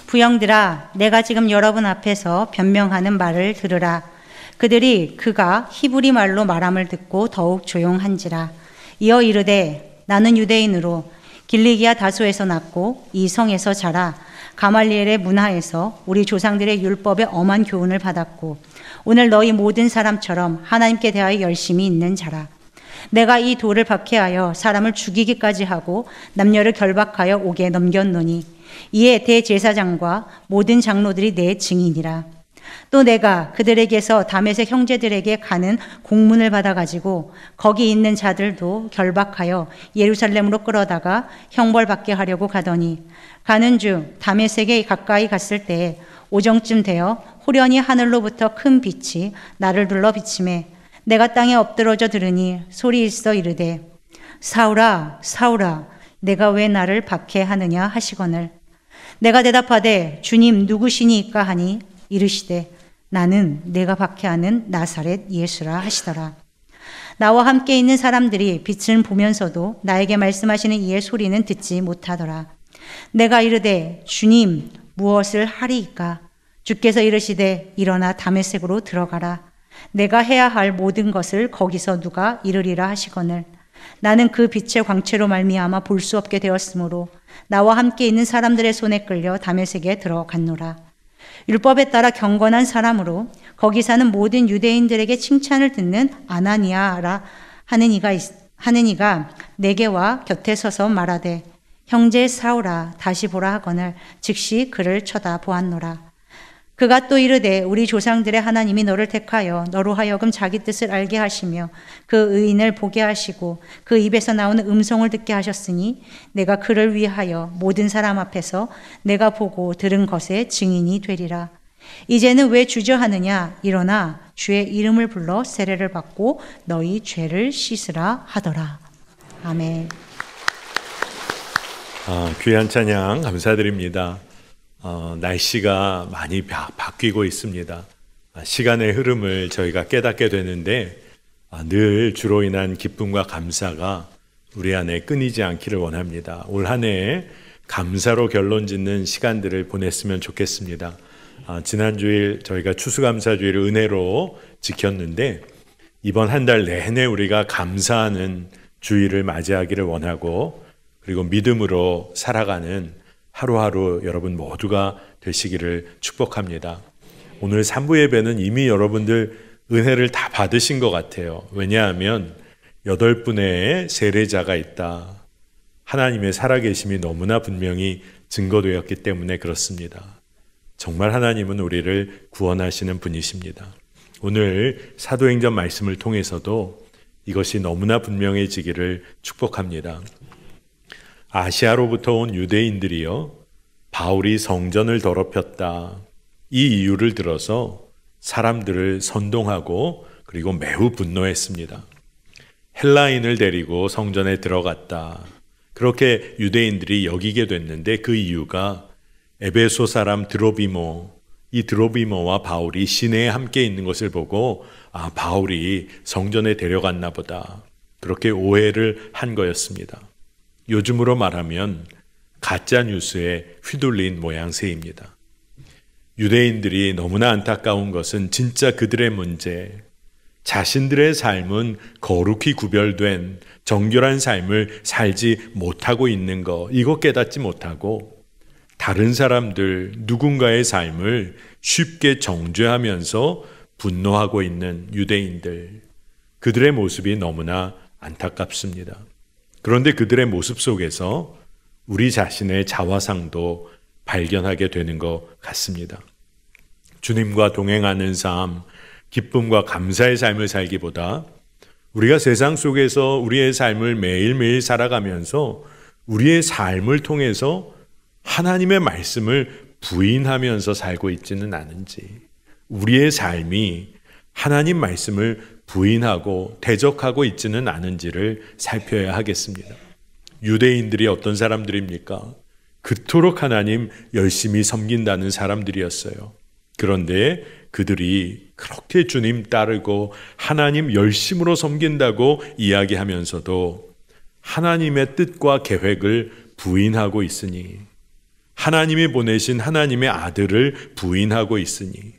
부형들아, 내가 지금 여러분 앞에서 변명하는 말을 들으라. 그들이 그가 히브리 말로 말함을 듣고 더욱 조용한지라. 이어 이르되 나는 유대인으로 길리기아 다소에서 났고 이 성에서 자라 가말리엘의 문화에서 우리 조상들의 율법의 엄한 교훈을 받았고 오늘 너희 모든 사람처럼 하나님께 대하여 열심히 있는 자라. 내가 이 돌을 박해하여 사람을 죽이기까지 하고 남녀를 결박하여 옥에 넘겼노니 이에 대제사장과 모든 장로들이 내 증인이라. 또 내가 그들에게서 다메섹 형제들에게 가는 공문을 받아가지고 거기 있는 자들도 결박하여 예루살렘으로 끌어다가 형벌받게 하려고 가더니 가는 중 다메섹에 가까이 갔을 때에 오정쯤 되어 호련히 하늘로부터 큰 빛이 나를 둘러 비치매 내가 땅에 엎드러져 들으니 소리 있어 이르되 사울아 사울아 내가 왜 나를 박해하느냐 하시거늘 내가 대답하되 주님 누구시니까 하니 이르시되 나는 내가 박해하는 나사렛 예수라 하시더라. 나와 함께 있는 사람들이 빛을 보면서도 나에게 말씀하시는 이의 소리는 듣지 못하더라. 내가 이르되 주님 무엇을 하리이까? 주께서 이르시되 일어나 다메섹으로 들어가라. 내가 해야 할 모든 것을 거기서 누가 이르리라 하시거늘 나는 그 빛의 광채로 말미암아 볼 수 없게 되었으므로 나와 함께 있는 사람들의 손에 끌려 다메섹에 들어갔노라. 율법에 따라 경건한 사람으로 거기 사는 모든 유대인들에게 칭찬을 듣는 아나니아라 하는 이가 내게 와 곁에 서서 말하되 형제 사울아 다시 보라 하거늘 즉시 그를 쳐다보았노라. 그가 또 이르되 우리 조상들의 하나님이 너를 택하여 너로 하여금 자기 뜻을 알게 하시며 그 의인을 보게 하시고 그 입에서 나오는 음성을 듣게 하셨으니 내가 그를 위하여 모든 사람 앞에서 내가 보고 들은 것의 증인이 되리라. 이제는 왜 주저하느냐? 일어나 주의 이름을 불러 세례를 받고 너희 죄를 씻으라 하더라. 아멘. 귀한 찬양 감사드립니다. 날씨가 많이 바뀌고 있습니다. 시간의 흐름을 저희가 깨닫게 되는데 늘 주로 인한 기쁨과 감사가 우리 안에 끊이지 않기를 원합니다. 올 한 해 감사로 결론 짓는 시간들을 보냈으면 좋겠습니다. 지난 주일 저희가 추수감사주일을 은혜로 지켰는데 이번 한 달 내내 우리가 감사하는 주일을 맞이하기를 원하고 그리고 믿음으로 살아가는 하루하루 여러분 모두가 되시기를 축복합니다. 오늘 3부 예배는 이미 여러분들 은혜를 다 받으신 것 같아요. 왜냐하면 8분의 세례자가 있다. 하나님의 살아계심이 너무나 분명히 증거되었기 때문에 그렇습니다. 정말 하나님은 우리를 구원하시는 분이십니다. 오늘 사도행전 말씀을 통해서도 이것이 너무나 분명해지기를 축복합니다. 아시아로부터 온 유대인들이요 바울이 성전을 더럽혔다. 이 이유를 들어서 사람들을 선동하고 그리고 매우 분노했습니다. 헬라인을 데리고 성전에 들어갔다. 그렇게 유대인들이 여기게 됐는데 그 이유가 에베소 사람 드로비모, 이 드로비모와 바울이 시내에 함께 있는 것을 보고 바울이 성전에 데려갔나 보다. 그렇게 오해를 한 거였습니다. 요즘으로 말하면 가짜 뉴스에 휘둘린 모양새입니다. 유대인들이 너무나 안타까운 것은 진짜 그들의 문제, 자신들의 삶은 거룩히 구별된 정결한 삶을 살지 못하고 있는 것, 이거 깨닫지 못하고 다른 사람들 누군가의 삶을 쉽게 정죄하면서 분노하고 있는 유대인들, 그들의 모습이 너무나 안타깝습니다. 그런데 그들의 모습 속에서 우리 자신의 자화상도 발견하게 되는 것 같습니다. 주님과 동행하는 삶, 기쁨과 감사의 삶을 살기보다 우리가 세상 속에서 우리의 삶을 매일매일 살아가면서 우리의 삶을 통해서 하나님의 말씀을 부인하면서 살고 있지는 않은지, 우리의 삶이 하나님 말씀을 부인하고 대적하고 있지는 않은지를 살펴야 하겠습니다. 유대인들이 어떤 사람들입니까? 그토록 하나님 열심히 섬긴다는 사람들이었어요. 그런데 그들이 그렇게 주님 따르고 하나님 열심으로 섬긴다고 이야기하면서도 하나님의 뜻과 계획을 부인하고 있으니 하나님이 보내신 하나님의 아들을 부인하고 있으니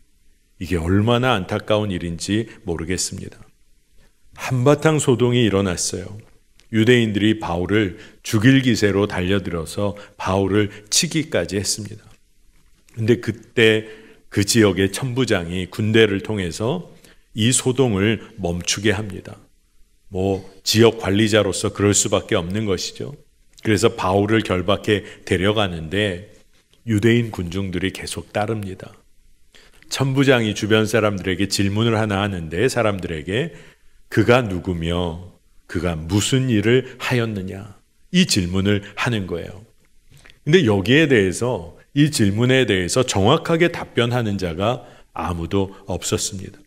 이게 얼마나 안타까운 일인지 모르겠습니다. 한바탕 소동이 일어났어요. 유대인들이 바울을 죽일 기세로 달려들어서 바울을 치기까지 했습니다. 근데 그때 그 지역의 천부장이 군대를 통해서 이 소동을 멈추게 합니다. 지역 관리자로서 그럴 수밖에 없는 것이죠. 그래서 바울을 결박해 데려가는데 유대인 군중들이 계속 따릅니다. 천부장이 주변 사람들에게 질문을 하나 하는데 사람들에게 그가 누구며 그가 무슨 일을 하였느냐 이 질문을 하는 거예요. 근데 여기에 대해서 이 질문에 대해서 정확하게 답변하는 자가 아무도 없었습니다.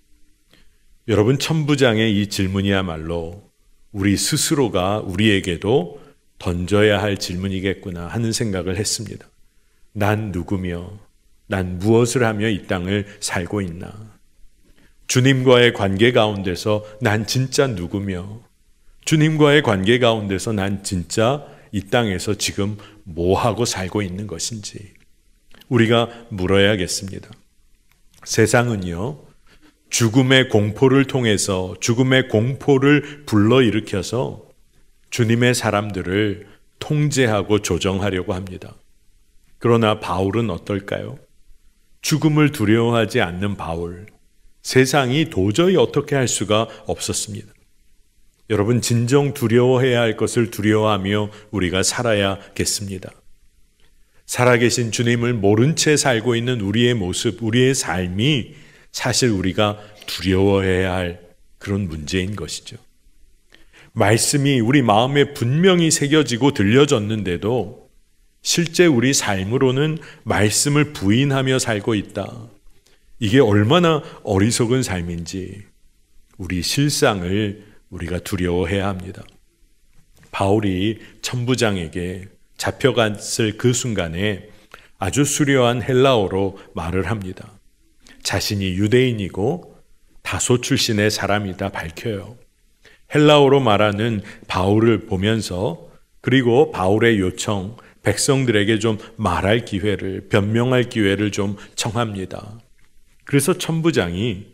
여러분, 천부장의 이 질문이야말로 우리 스스로가 우리에게도 던져야 할 질문이겠구나 하는 생각을 했습니다. 난 누구며 난 무엇을 하며 이 땅을 살고 있나? 주님과의 관계 가운데서 난 진짜 누구며 주님과의 관계 가운데서 난 진짜 이 땅에서 지금 뭐하고 살고 있는 것인지 우리가 물어야겠습니다. 세상은요, 죽음의 공포를 통해서 죽음의 공포를 불러일으켜서 주님의 사람들을 통제하고 조정하려고 합니다. 그러나 바울은 어떨까요? 죽음을 두려워하지 않는 바울, 세상이 도저히 어떻게 할 수가 없었습니다. 여러분, 진정 두려워해야 할 것을 두려워하며 우리가 살아야겠습니다. 살아계신 주님을 모른 채 살고 있는 우리의 모습, 우리의 삶이 사실 우리가 두려워해야 할 그런 문제인 것이죠. 말씀이 우리 마음에 분명히 새겨지고 들려졌는데도 실제 우리 삶으로는 말씀을 부인하며 살고 있다. 이게 얼마나 어리석은 삶인지 우리 실상을 우리가 두려워해야 합니다. 바울이 천부장에게 잡혀갔을 그 순간에 아주 수려한 헬라어로 말을 합니다. 자신이 유대인이고 다소 출신의 사람이다 밝혀요. 헬라어로 말하는 바울을 보면서 그리고 바울의 요청, 백성들에게 좀 말할 기회를, 변명할 기회를 좀 청합니다. 그래서 천부장이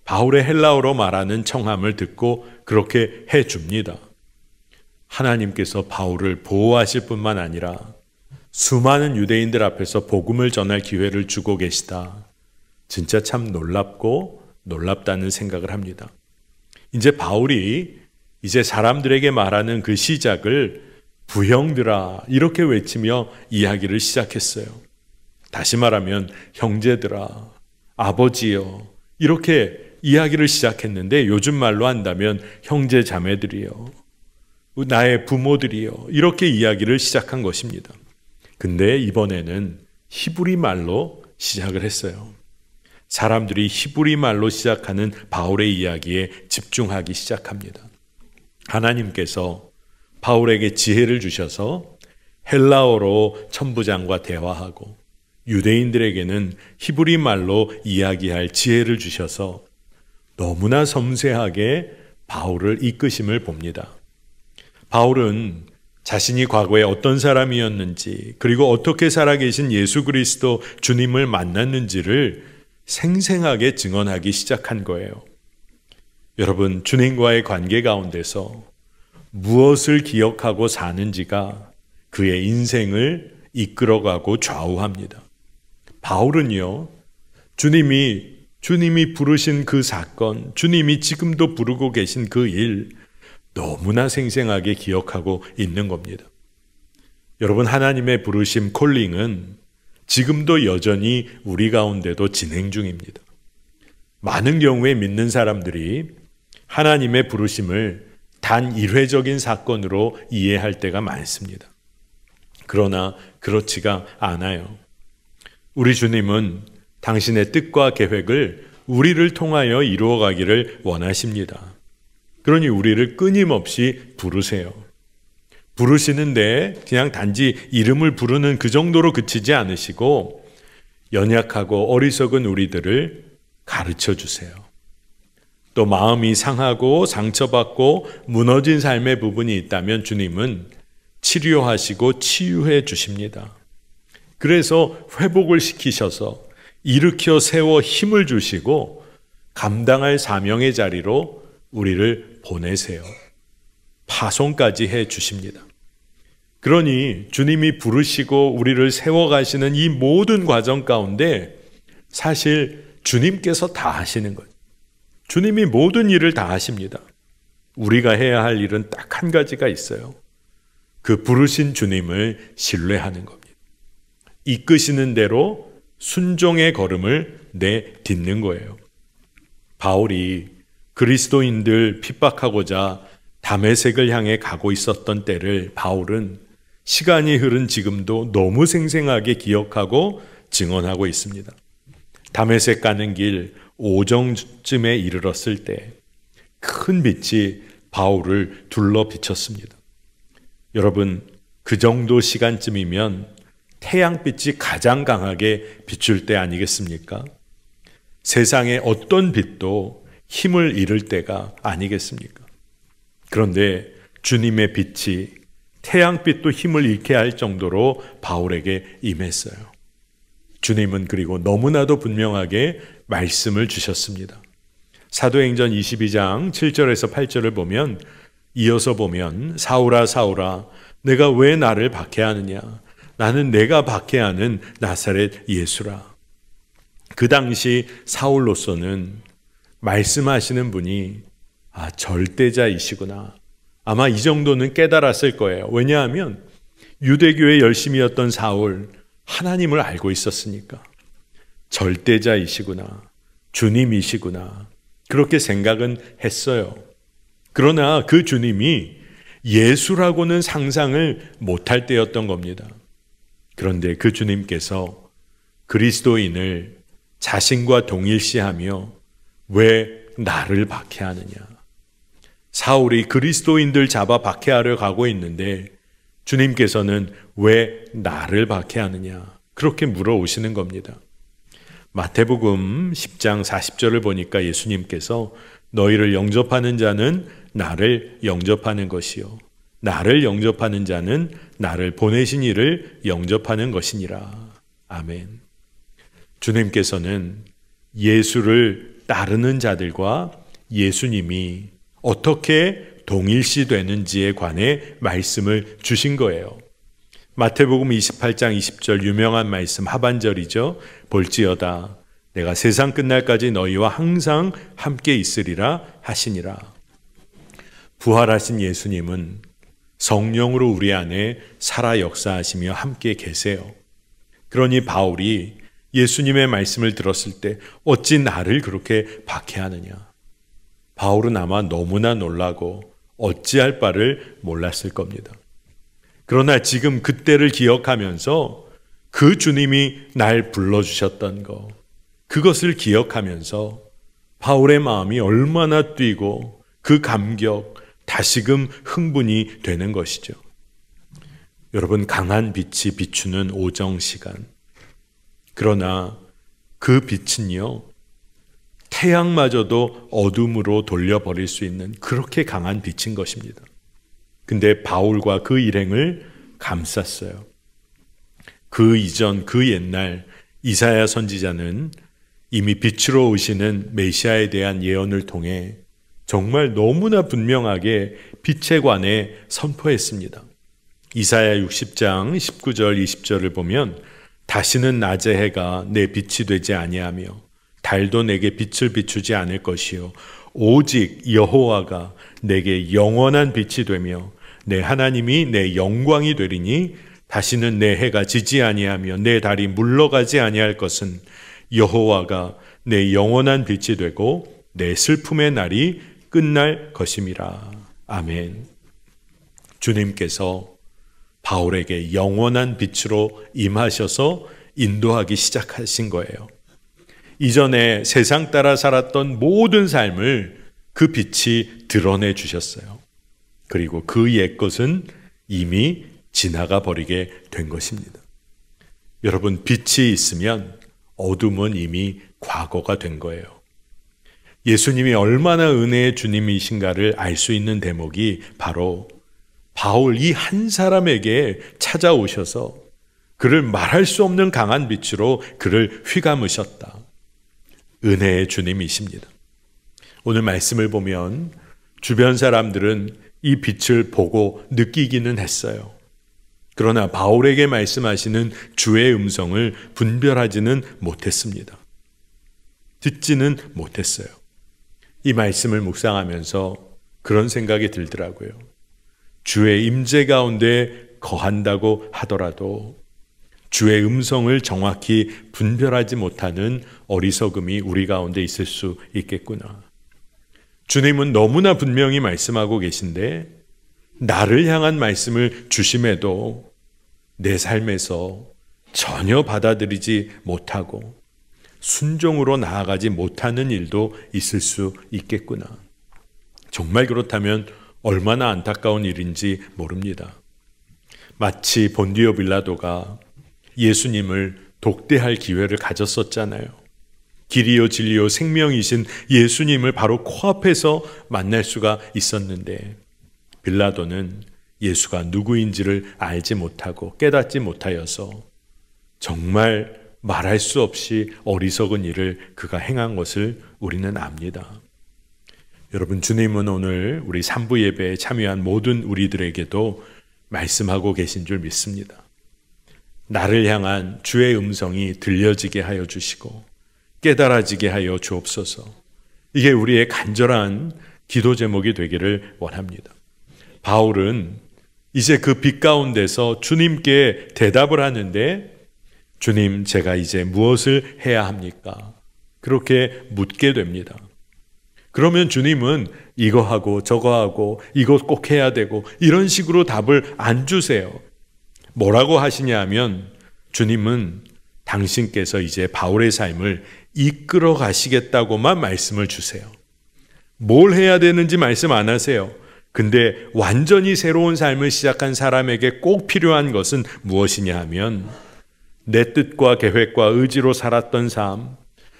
바울의 헬라어로 말하는 청함을 듣고 그렇게 해줍니다. 하나님께서 바울을 보호하실 뿐만 아니라 수많은 유대인들 앞에서 복음을 전할 기회를 주고 계시다. 진짜 참 놀랍다는 생각을 합니다. 이제 바울이 이제 사람들에게 말하는 그 시작을 부형들아 이렇게 외치며 이야기를 시작했어요. 다시 말하면 형제들아, 아버지여 이렇게 이야기를 시작했는데 요즘 말로 한다면 형제 자매들이여, 나의 부모들이여 이렇게 이야기를 시작한 것입니다. 근데 이번에는 히브리 말로 시작을 했어요. 사람들이 히브리 말로 시작하는 바울의 이야기에 집중하기 시작합니다. 하나님께서 바울에게 지혜를 주셔서 헬라어로 천부장과 대화하고 유대인들에게는 히브리 말로 이야기할 지혜를 주셔서 너무나 섬세하게 바울을 이끄심을 봅니다. 바울은 자신이 과거에 어떤 사람이었는지 그리고 어떻게 살아계신 예수 그리스도 주님을 만났는지를 생생하게 증언하기 시작한 거예요. 여러분, 주님과의 관계 가운데서 무엇을 기억하고 사는지가 그의 인생을 이끌어가고 좌우합니다. 바울은요, 주님이 부르신 그 사건, 주님이 지금도 부르고 계신 그 일, 너무나 생생하게 기억하고 있는 겁니다. 여러분, 하나님의 부르심 콜링은 지금도 여전히 우리 가운데도 진행 중입니다. 많은 경우에 믿는 사람들이 하나님의 부르심을 단 일회적인 사건으로 이해할 때가 많습니다. 그러나 그렇지가 않아요. 우리 주님은 당신의 뜻과 계획을 우리를 통하여 이루어가기를 원하십니다. 그러니 우리를 끊임없이 부르세요. 부르시는데 그냥 단지 이름을 부르는 그 정도로 그치지 않으시고 연약하고 어리석은 우리들을 가르쳐 주세요. 또 마음이 상하고 상처받고 무너진 삶의 부분이 있다면 주님은 치료하시고 치유해 주십니다. 그래서 회복을 시키셔서 일으켜 세워 힘을 주시고 감당할 사명의 자리로 우리를 보내세요. 파송까지 해 주십니다. 그러니 주님이 부르시고 우리를 세워가시는 이 모든 과정 가운데 사실 주님께서 다 하시는 거예요. 주님이 모든 일을 다 하십니다. 우리가 해야 할 일은 딱 한 가지가 있어요. 그 부르신 주님을 신뢰하는 겁니다. 이끄시는 대로 순종의 걸음을 내딛는 거예요. 바울이 그리스도인들 핍박하고자 다메섹을 향해 가고 있었던 때를 바울은 시간이 흐른 지금도 너무 생생하게 기억하고 증언하고 있습니다. 다메섹 가는 길 오정쯤에 이르렀을 때 큰 빛이 바울을 둘러 비쳤습니다. 여러분, 그 정도 시간쯤이면 태양빛이 가장 강하게 비출 때 아니겠습니까? 세상의 어떤 빛도 힘을 잃을 때가 아니겠습니까? 그런데 주님의 빛이 태양빛도 힘을 잃게 할 정도로 바울에게 임했어요. 주님은 그리고 너무나도 분명하게 말씀을 주셨습니다. 사도행전 22장 7절에서 8절을 보면 이어서 보면 사울아 사울아 내가 왜 나를 박해하느냐 나는 내가 박해하는 나사렛 예수라. 그 당시 사울로서는 말씀하시는 분이 절대자이시구나. 아마 이 정도는 깨달았을 거예요. 왜냐하면 유대교의 열심이었던 사울, 하나님을 알고 있었으니까. 절대자이시구나. 주님이시구나. 그렇게 생각은 했어요. 그러나 그 주님이 예수라고는 상상을 못할 때였던 겁니다. 그런데 그 주님께서 그리스도인을 자신과 동일시하며 왜 나를 박해하느냐. 사울이 그리스도인들 잡아 박해하려 가고 있는데 주님께서는 왜 나를 박해하느냐. 그렇게 물어오시는 겁니다. 마태복음 10장 40절을 보니까 예수님께서 너희를 영접하는 자는 나를 영접하는 것이요 나를 영접하는 자는 나를 보내신 이를 영접하는 것이니라. 아멘. 주님께서는 예수를 따르는 자들과 예수님이 어떻게 동일시 되는지에 관해 말씀을 주신 거예요. 마태복음 28장 20절 유명한 말씀 하반절이죠. 볼지어다 내가 세상 끝날까지 너희와 항상 함께 있으리라 하시니라. 부활하신 예수님은 성령으로 우리 안에 살아 역사하시며 함께 계세요. 그러니 바울이 예수님의 말씀을 들었을 때 어찌 나를 그렇게 박해하느냐. 바울은 아마 너무나 놀라고 어찌할 바를 몰랐을 겁니다. 그러나 지금 그때를 기억하면서 그 주님이 날 불러주셨던 거, 그것을 기억하면서 바울의 마음이 얼마나 뛰고 그 감격, 다시금 흥분이 되는 것이죠. 여러분, 강한 빛이 비추는 오정 시간. 그러나 그 빛은요, 태양마저도 어둠으로 돌려버릴 수 있는 그렇게 강한 빛인 것입니다. 근데 바울과 그 일행을 감쌌어요. 그 이전, 그 옛날 이사야 선지자는 이미 빛으로 오시는 메시아에 대한 예언을 통해 정말 너무나 분명하게 빛에 관해 선포했습니다. 이사야 60장 19절 20절을 보면 다시는 낮의 해가 내 빛이 되지 아니하며 달도 내게 빛을 비추지 않을 것이요 오직 여호와가 내게 영원한 빛이 되며 내 하나님이 내 영광이 되리니 다시는 내 해가 지지 아니하며 내 달이 물러가지 아니할 것은 여호와가 내 영원한 빛이 되고 내 슬픔의 날이 끝날 것임이라. 아멘. 주님께서 바울에게 영원한 빛으로 임하셔서 인도하기 시작하신 거예요. 이전에 세상 따라 살았던 모든 삶을 그 빛이 드러내 주셨어요. 그리고 그 옛것은 이미 지나가 버리게 된 것입니다. 여러분, 빛이 있으면 어둠은 이미 과거가 된 거예요. 예수님이 얼마나 은혜의 주님이신가를 알 수 있는 대목이 바로 바울 이 한 사람에게 찾아오셔서 그를 말할 수 없는 강한 빛으로 그를 휘감으셨다. 은혜의 주님이십니다. 오늘 말씀을 보면 주변 사람들은 이 빛을 보고 느끼기는 했어요. 그러나 바울에게 말씀하시는 주의 음성을 분별하지는 못했습니다. 듣지는 못했어요. 이 말씀을 묵상하면서 그런 생각이 들더라고요. 주의 임재 가운데 거한다고 하더라도 주의 음성을 정확히 분별하지 못하는 어리석음이 우리 가운데 있을 수 있겠구나. 주님은 너무나 분명히 말씀하고 계신데 나를 향한 말씀을 주심에도 내 삶에서 전혀 받아들이지 못하고 순종으로 나아가지 못하는 일도 있을 수 있겠구나. 정말 그렇다면 얼마나 안타까운 일인지 모릅니다. 마치 본디오 빌라도가 예수님을 독대할 기회를 가졌었잖아요. 길이요 진리요 생명이신 예수님을 바로 코앞에서 만날 수가 있었는데 빌라도는 예수가 누구인지를 알지 못하고 깨닫지 못하여서 정말 말할 수 없이 어리석은 일을 그가 행한 것을 우리는 압니다. 여러분, 주님은 오늘 우리 3부 예배에 참여한 모든 우리들에게도 말씀하고 계신 줄 믿습니다. 나를 향한 주의 음성이 들려지게 하여 주시고 깨달아지게 하여 주옵소서. 이게 우리의 간절한 기도 제목이 되기를 원합니다. 바울은 이제 그 빛 가운데서 주님께 대답을 하는데 주님, 제가 이제 무엇을 해야 합니까? 그렇게 묻게 됩니다. 그러면 주님은 이거 하고 저거 하고 이거 꼭 해야 되고 이런 식으로 답을 안 주세요. 뭐라고 하시냐 하면 주님은 당신께서 이제 바울의 삶을 이끌어 가시겠다고만 말씀을 주세요. 뭘 해야 되는지 말씀 안 하세요. 근데 완전히 새로운 삶을 시작한 사람에게 꼭 필요한 것은 무엇이냐 하면 내 뜻과 계획과 의지로 살았던 삶,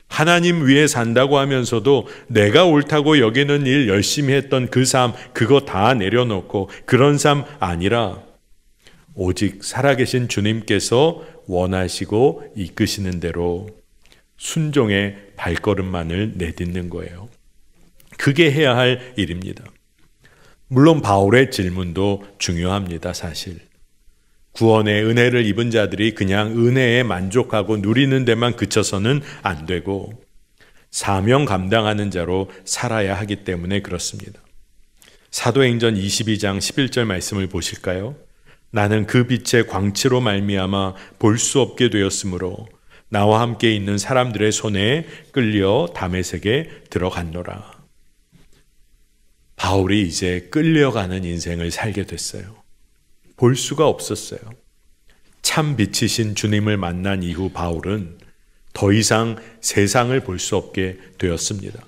하나님 위에 산다고 하면서도 내가 옳다고 여기는 일 열심히 했던 그 삶, 그거 다 내려놓고 그런 삶 아니라 오직 살아계신 주님께서 원하시고 이끄시는 대로 순종의 발걸음만을 내딛는 거예요. 그게 해야 할 일입니다. 물론 바울의 질문도 중요합니다, 사실. 구원의 은혜를 입은 자들이 그냥 은혜에 만족하고 누리는 데만 그쳐서는 안 되고 사명 감당하는 자로 살아야 하기 때문에 그렇습니다. 사도행전 22장 11절 말씀을 보실까요? 나는 그 빛의 광채로 말미암아 볼 수 없게 되었으므로 나와 함께 있는 사람들의 손에 끌려 다메섹에 들어갔노라. 바울이 이제 끌려가는 인생을 살게 됐어요. 볼 수가 없었어요. 참 빛이신 주님을 만난 이후 바울은 더 이상 세상을 볼 수 없게 되었습니다.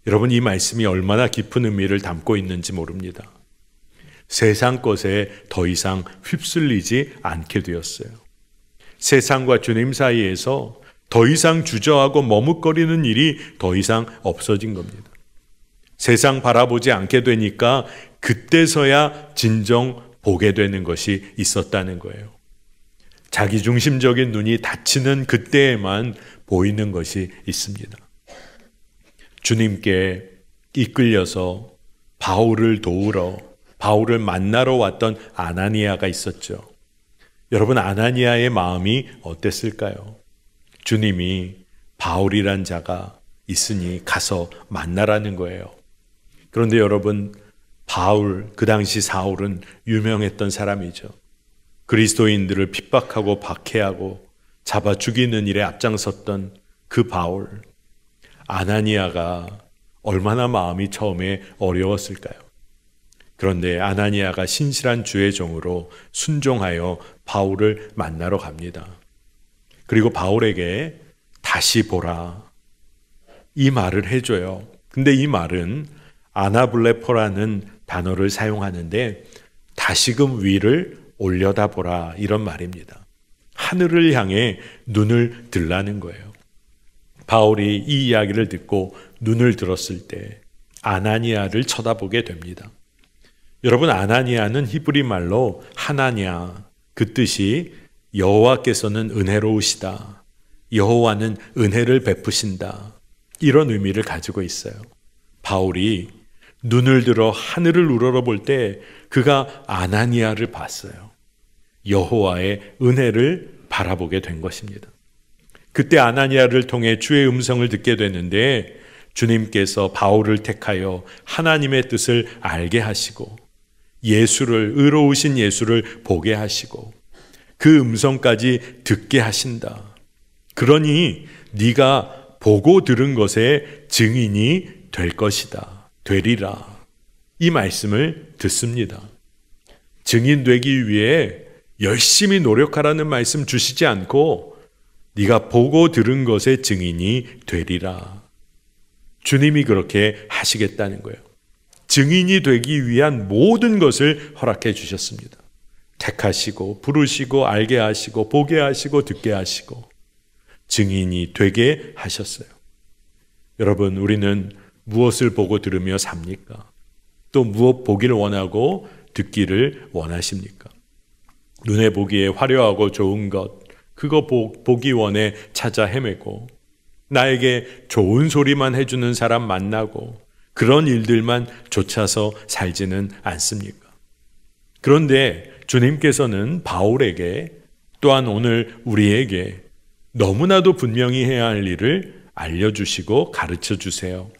여러분, 이 말씀이 얼마나 깊은 의미를 담고 있는지 모릅니다. 세상 것에 더 이상 휩쓸리지 않게 되었어요. 세상과 주님 사이에서 더 이상 주저하고 머뭇거리는 일이 더 이상 없어진 겁니다. 세상 바라보지 않게 되니까 그때서야 진정 보게 되는 것이 있었다는 거예요. 자기중심적인 눈이 닫히는 그때에만 보이는 것이 있습니다. 주님께 이끌려서 바울을 도우러, 바울을 만나러 왔던 아나니아가 있었죠. 여러분, 아나니아의 마음이 어땠을까요? 주님이 바울이란 자가 있으니 가서 만나라는 거예요. 그런데 여러분, 바울, 그 당시 사울은 유명했던 사람이죠. 그리스도인들을 핍박하고 박해하고 잡아 죽이는 일에 앞장섰던 그 바울, 아나니아가 얼마나 마음이 처음에 어려웠을까요? 그런데 아나니아가 신실한 주의 종으로 순종하여 바울을 만나러 갑니다. 그리고 바울에게 다시 보라, 이 말을 해줘요. 근데 이 말은 아나블레포라는 단어를 사용하는데 다시금 위를 올려다보라, 이런 말입니다. 하늘을 향해 눈을 들라는 거예요. 바울이 이 이야기를 듣고 눈을 들었을 때 아나니아를 쳐다보게 됩니다. 여러분, 아나니아는 히브리 말로 하나냐, 그 뜻이 여호와께서는 은혜로우시다. 여호와는 은혜를 베푸신다. 이런 의미를 가지고 있어요. 바울이 눈을 들어 하늘을 우러러볼 때 그가 아나니아를 봤어요. 여호와의 은혜를 바라보게 된 것입니다. 그때 아나니아를 통해 주의 음성을 듣게 됐는데 주님께서 바울을 택하여 하나님의 뜻을 알게 하시고 예수를, 의로우신 예수를 보게 하시고 그 음성까지 듣게 하신다. 그러니 네가 보고 들은 것의 증인이 될 것이다. 되리라. 이 말씀을 듣습니다. 증인 되기 위해 열심히 노력하라는 말씀 주시지 않고 네가 보고 들은 것의 증인이 되리라. 주님이 그렇게 하시겠다는 거예요. 증인이 되기 위한 모든 것을 허락해 주셨습니다. 택하시고 부르시고 알게 하시고 보게 하시고 듣게 하시고 증인이 되게 하셨어요. 여러분, 우리는 무엇을 보고 들으며 삽니까? 또 무엇 보기를 원하고 듣기를 원하십니까? 눈에 보기에 화려하고 좋은 것, 그거 보기 원해 찾아 헤매고 나에게 좋은 소리만 해주는 사람 만나고 그런 일들만 좇아서 살지는 않습니까? 그런데 주님께서는 바울에게 또한 오늘 우리에게 너무나도 분명히 해야 할 일을 알려주시고 가르쳐 주세요.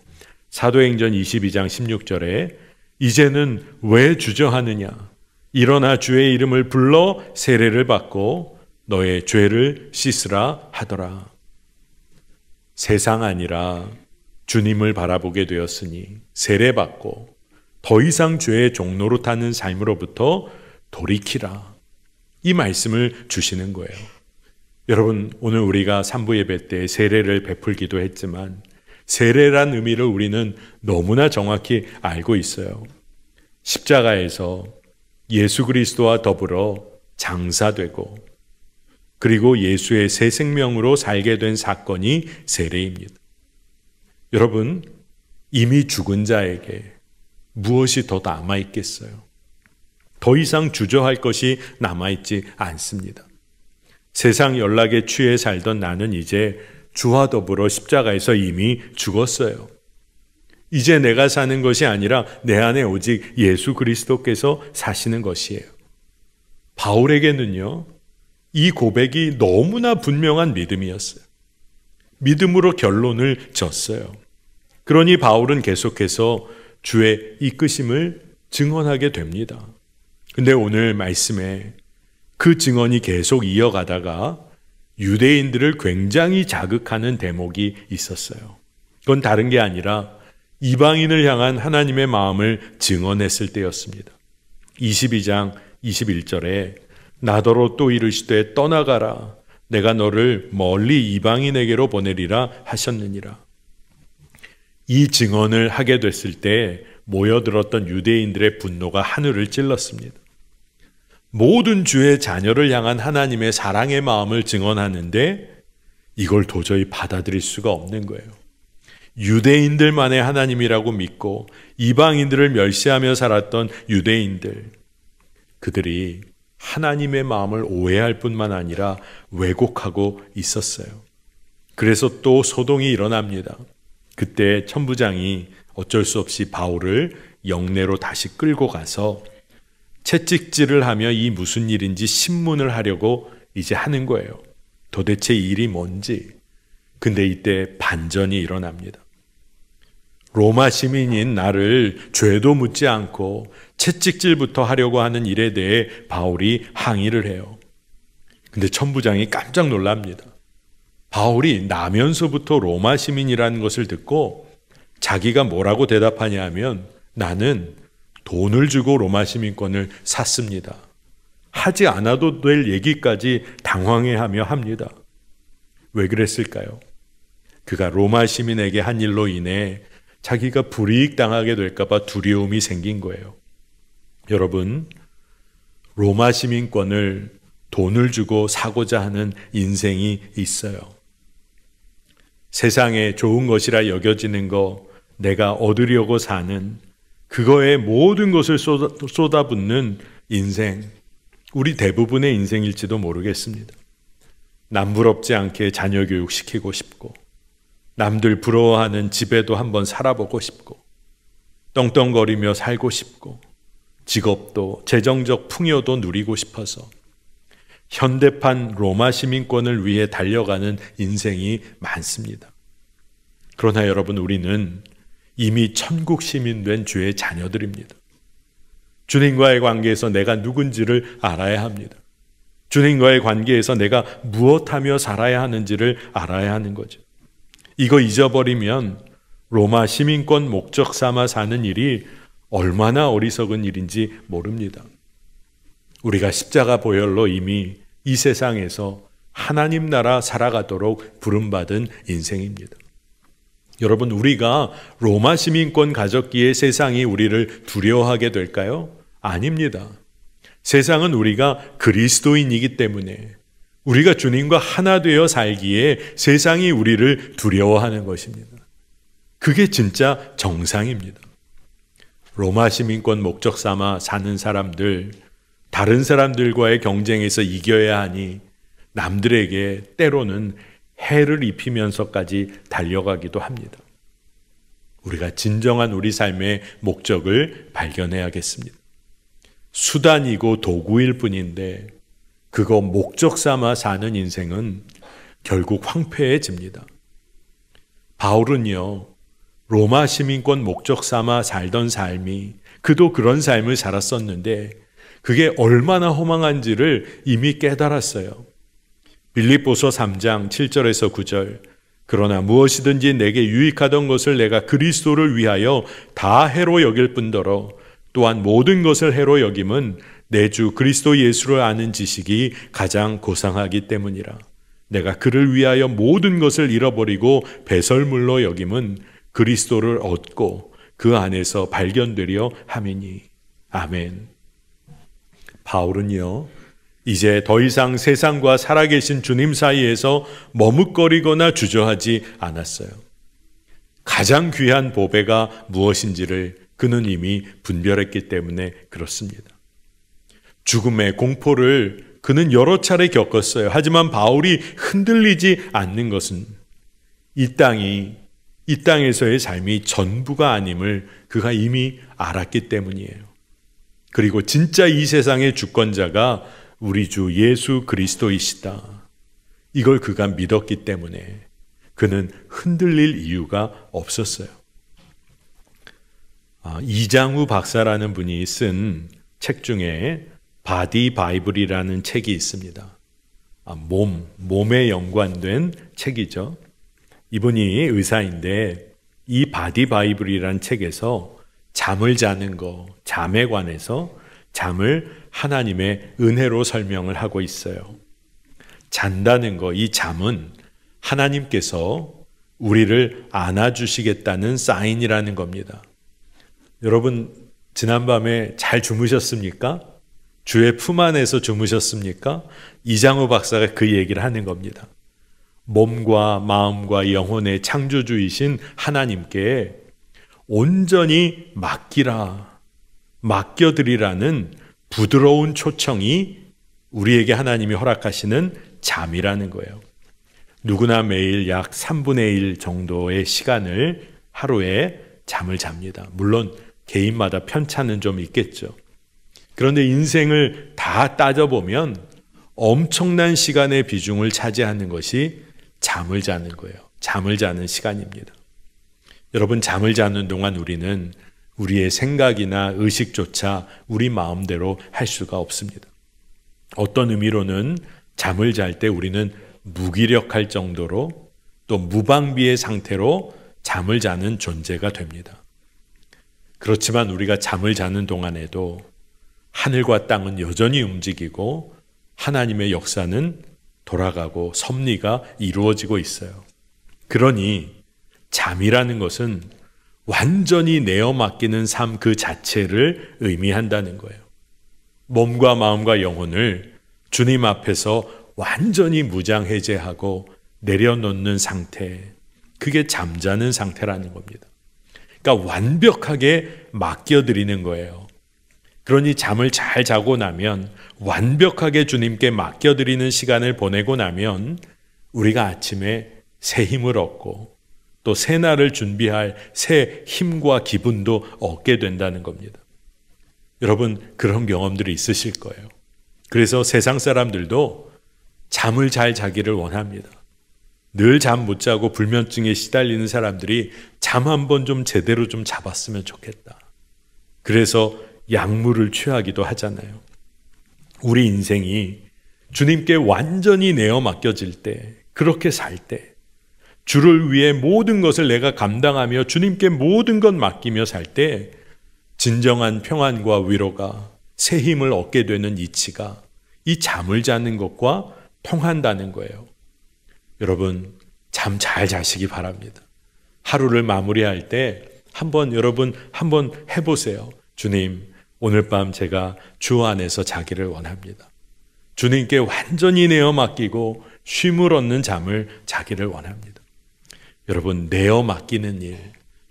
사도행전 22장 16절에 이제는 왜 주저하느냐? 일어나 주의 이름을 불러 세례를 받고 너의 죄를 씻으라 하더라. 세상 아니라 주님을 바라보게 되었으니 세례받고 더 이상 죄의 종로로 타는 삶으로부터 돌이키라. 이 말씀을 주시는 거예요. 여러분, 오늘 우리가 산부 예배 때 세례를 베풀기도 했지만 세례란 의미를 우리는 너무나 정확히 알고 있어요. 십자가에서 예수 그리스도와 더불어 장사되고 그리고 예수의 새 생명으로 살게 된 사건이 세례입니다. 여러분, 이미 죽은 자에게 무엇이 더 남아있겠어요? 더 이상 주저할 것이 남아있지 않습니다. 세상 연락에 취해 살던 나는 이제 주와 더불어 십자가에서 이미 죽었어요. 이제 내가 사는 것이 아니라 내 안에 오직 예수 그리스도께서 사시는 것이에요. 바울에게는요, 이 고백이 너무나 분명한 믿음이었어요. 믿음으로 결론을 졌어요. 그러니 바울은 계속해서 주의 이끄심을 증언하게 됩니다. 근데 오늘 말씀에 그 증언이 계속 이어가다가 유대인들을 굉장히 자극하는 대목이 있었어요. 그건 다른 게 아니라 이방인을 향한 하나님의 마음을 증언했을 때였습니다. 22장 21절에 나더러 또 이르시되 떠나가라. 내가 너를 멀리 이방인에게로 보내리라 하셨느니라. 이 증언을 하게 됐을 때 모여들었던 유대인들의 분노가 하늘을 찔렀습니다. 모든 주의 자녀를 향한 하나님의 사랑의 마음을 증언하는데 이걸 도저히 받아들일 수가 없는 거예요. 유대인들만의 하나님이라고 믿고 이방인들을 멸시하며 살았던 유대인들, 그들이 하나님의 마음을 오해할 뿐만 아니라 왜곡하고 있었어요. 그래서 또 소동이 일어납니다. 그때 천부장이 어쩔 수 없이 바울을 영내로 다시 끌고 가서 채찍질을 하며 이 무슨 일인지 신문을 하려고 이제 하는 거예요. 도대체 일이 뭔지. 근데 이때 반전이 일어납니다. 로마 시민인 나를 죄도 묻지 않고 채찍질부터 하려고 하는 일에 대해 바울이 항의를 해요. 근데 천부장이 깜짝 놀랍니다. 바울이 나면서부터 로마 시민이라는 것을 듣고 자기가 뭐라고 대답하냐 하면 나는 돈을 주고 로마 시민권을 샀습니다. 하지 않아도 될 얘기까지 당황해하며 합니다. 왜 그랬을까요? 그가 로마 시민에게 한 일로 인해 자기가 불이익 당하게 될까 봐 두려움이 생긴 거예요. 여러분, 로마 시민권을 돈을 주고 사고자 하는 인생이 있어요. 세상에 좋은 것이라 여겨지는 거, 내가 얻으려고 사는 그거에 모든 것을 쏟아붓는 인생, 우리 대부분의 인생일지도 모르겠습니다. 남 부럽지 않게 자녀 교육시키고 싶고, 남들 부러워하는 집에도 한번 살아보고 싶고, 떵떵거리며 살고 싶고, 직업도 재정적 풍요도 누리고 싶어서 현대판 로마 시민권을 위해 달려가는 인생이 많습니다. 그러나 여러분, 우리는 이미 천국 시민 된 주의 자녀들입니다. 주님과의 관계에서 내가 누군지를 알아야 합니다. 주님과의 관계에서 내가 무엇하며 살아야 하는지를 알아야 하는 거죠. 이거 잊어버리면 로마 시민권 목적 삼아 사는 일이 얼마나 어리석은 일인지 모릅니다. 우리가 십자가 보혈로 이미 이 세상에서 하나님 나라 살아가도록 부름받은 인생입니다. 여러분, 우리가 로마 시민권 가졌기에 세상이 우리를 두려워하게 될까요? 아닙니다. 세상은 우리가 그리스도인이기 때문에, 우리가 주님과 하나 되어 살기에 세상이 우리를 두려워하는 것입니다. 그게 진짜 정상입니다. 로마 시민권 목적 삼아 사는 사람들, 다른 사람들과의 경쟁에서 이겨야 하니 남들에게 때로는 해를 입히면서까지 달려가기도 합니다. 우리가 진정한 우리 삶의 목적을 발견해야겠습니다. 수단이고 도구일 뿐인데 그거 목적 삼아 사는 인생은 결국 황폐해집니다. 바울은요, 로마 시민권 목적 삼아 살던 삶이, 그도 그런 삶을 살았었는데 그게 얼마나 허망한지를 이미 깨달았어요. 빌립보서 3장 7절에서 9절, 그러나 무엇이든지 내게 유익하던 것을 내가 그리스도를 위하여 다 해로 여길 뿐더러 또한 모든 것을 해로 여김은 내 주 그리스도 예수를 아는 지식이 가장 고상하기 때문이라. 내가 그를 위하여 모든 것을 잃어버리고 배설물로 여김은 그리스도를 얻고 그 안에서 발견되려 함이니. 아멘. 바울은요, 이제 더 이상 세상과 살아계신 주님 사이에서 머뭇거리거나 주저하지 않았어요. 가장 귀한 보배가 무엇인지를 그는 이미 분별했기 때문에 그렇습니다. 죽음의 공포를 그는 여러 차례 겪었어요. 하지만 바울이 흔들리지 않는 것은 이 땅에서의 삶이 전부가 아님을 그가 이미 알았기 때문이에요. 그리고 진짜 이 세상의 주권자가 우리 주 예수 그리스도이시다. 이걸 그가 믿었기 때문에 그는 흔들릴 이유가 없었어요. 이장우 박사라는 분이 쓴 책 중에 바디 바이블이라는 책이 있습니다. 몸에 연관된 책이죠. 이분이 의사인데 이 바디 바이블이라는 책에서 잠을 자는 거, 잠에 관해서 잠을 하나님의 은혜로 설명을 하고 있어요. 잔다는 거, 이 잠은 하나님께서 우리를 안아주시겠다는 사인이라는 겁니다. 여러분, 지난밤에 잘 주무셨습니까? 주의 품 안에서 주무셨습니까? 이장우 박사가 그 얘기를 하는 겁니다. 몸과 마음과 영혼의 창조주이신 하나님께 온전히 맡겨드리라는 부드러운 초청이 우리에게 하나님이 허락하시는 잠이라는 거예요. 누구나 매일 약 3분의 1 정도의 시간을 하루에 잠을 잡니다. 물론 개인마다 편차는 좀 있겠죠. 그런데 인생을 다 따져보면 엄청난 시간의 비중을 차지하는 것이 잠을 자는 거예요. 잠을 자는 시간입니다. 여러분, 잠을 자는 동안 우리는 우리의 생각이나 의식조차 우리 마음대로 할 수가 없습니다. 어떤 의미로는 잠을 잘 때 우리는 무기력할 정도로 또 무방비의 상태로 잠을 자는 존재가 됩니다. 그렇지만 우리가 잠을 자는 동안에도 하늘과 땅은 여전히 움직이고 하나님의 역사는 돌아가고 섭리가 이루어지고 있어요. 그러니 잠이라는 것은 완전히 내어 맡기는 삶 그 자체를 의미한다는 거예요. 몸과 마음과 영혼을 주님 앞에서 완전히 무장해제하고 내려놓는 상태, 그게 잠자는 상태라는 겁니다. 그러니까 완벽하게 맡겨드리는 거예요. 그러니 잠을 잘 자고 나면, 완벽하게 주님께 맡겨드리는 시간을 보내고 나면 우리가 아침에 새 힘을 얻고 또 새 날을 준비할 새 힘과 기분도 얻게 된다는 겁니다. 여러분, 그런 경험들이 있으실 거예요. 그래서 세상 사람들도 잠을 잘 자기를 원합니다. 늘 잠 못 자고 불면증에 시달리는 사람들이 잠 한 번 좀 제대로 좀 잡았으면 좋겠다. 그래서 약물을 취하기도 하잖아요. 우리 인생이 주님께 완전히 내어 맡겨질 때, 그렇게 살 때, 주를 위해 모든 것을 내가 감당하며 주님께 모든 것 맡기며 살 때 진정한 평안과 위로가, 새 힘을 얻게 되는 이치가 이 잠을 자는 것과 통한다는 거예요. 여러분, 잠 잘 자시기 바랍니다. 하루를 마무리할 때 여러분 한번 해보세요. 주님, 오늘 밤 제가 주 안에서 자기를 원합니다. 주님께 완전히 내어 맡기고 쉼을 얻는 잠을 자기를 원합니다. 여러분, 내어 맡기는 일,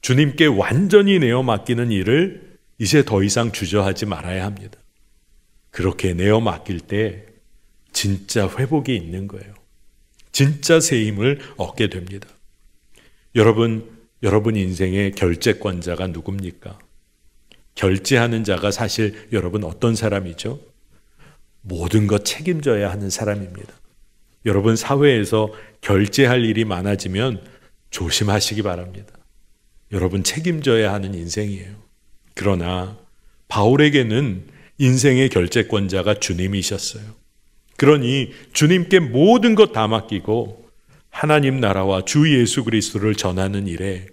주님께 완전히 내어 맡기는 일을 이제 더 이상 주저하지 말아야 합니다. 그렇게 내어 맡길 때 진짜 회복이 있는 거예요. 진짜 새 힘을 얻게 됩니다. 여러분 인생의 결재권자가 누굽니까? 결제하는 자가 사실 여러분 어떤 사람이죠? 모든 것 책임져야 하는 사람입니다. 여러분, 사회에서 결제할 일이 많아지면 조심하시기 바랍니다. 여러분, 책임져야 하는 인생이에요. 그러나 바울에게는 인생의 결재권자가 주님이셨어요. 그러니 주님께 모든 것 다 맡기고 하나님 나라와 주 예수 그리스도를 전하는 일에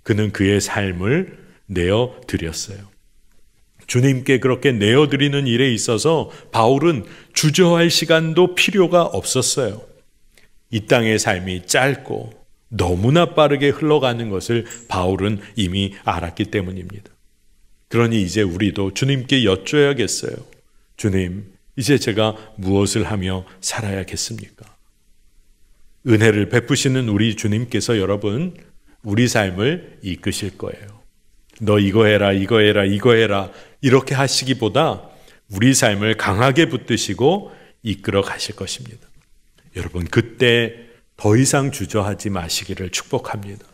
그는 그의 삶을 내어드렸어요. 주님께 그렇게 내어드리는 일에 있어서 바울은 주저할 시간도 필요가 없었어요. 이 땅의 삶이 짧고 너무나 빠르게 흘러가는 것을 바울은 이미 알았기 때문입니다. 그러니 이제 우리도 주님께 여쭤야겠어요. 주님, 이제 제가 무엇을 하며 살아야겠습니까? 은혜를 베푸시는 우리 주님께서 여러분, 우리 삶을 이끄실 거예요. 너 이거 해라, 이거 해라, 이거 해라, 이렇게 하시기보다 우리 삶을 강하게 붙드시고 이끌어 가실 것입니다. 여러분, 그때 더 이상 주저하지 마시기를 축복합니다.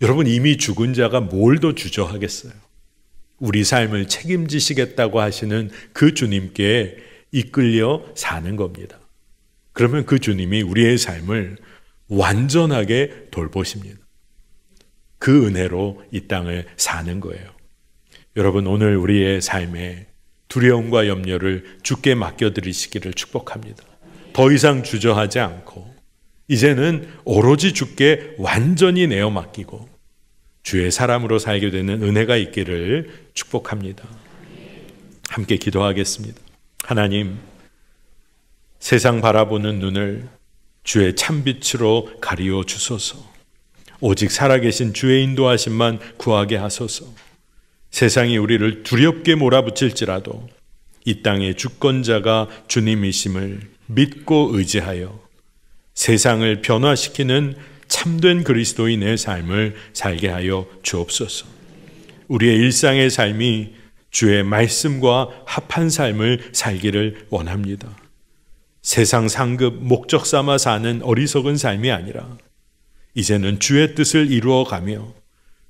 여러분, 이미 죽은 자가 뭘 더 주저하겠어요? 우리 삶을 책임지시겠다고 하시는 그 주님께 이끌려 사는 겁니다. 그러면 그 주님이 우리의 삶을 완전하게 돌보십니다. 그 은혜로 이 땅을 사는 거예요. 여러분, 오늘 우리의 삶에 두려움과 염려를 주께 맡겨드리시기를 축복합니다. 더 이상 주저하지 않고 이제는 오로지 주께 완전히 내어 맡기고 주의 사람으로 살게 되는 은혜가 있기를 축복합니다. 함께 기도하겠습니다. 하나님, 세상 바라보는 눈을 주의 참빛으로 가리워 주소서. 오직 살아계신 주의 인도하심만 구하게 하소서. 세상이 우리를 두렵게 몰아붙일지라도 이 땅의 주권자가 주님이심을 믿고 의지하여 세상을 변화시키는 참된 그리스도인의 삶을 살게 하여 주옵소서. 우리의 일상의 삶이 주의 말씀과 합한 삶을 살기를 원합니다. 세상 상급 목적 삼아 사는 어리석은 삶이 아니라 이제는 주의 뜻을 이루어가며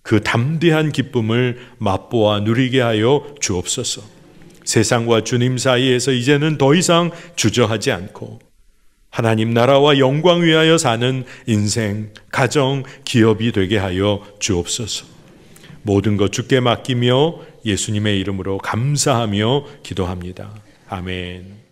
그 담대한 기쁨을 맛보아 누리게 하여 주옵소서. 세상과 주님 사이에서 이제는 더 이상 주저하지 않고 하나님 나라와 영광 위하여 사는 인생, 가정, 기업이 되게 하여 주옵소서. 모든 것 주께 맡기며 예수님의 이름으로 감사하며 기도합니다. 아멘.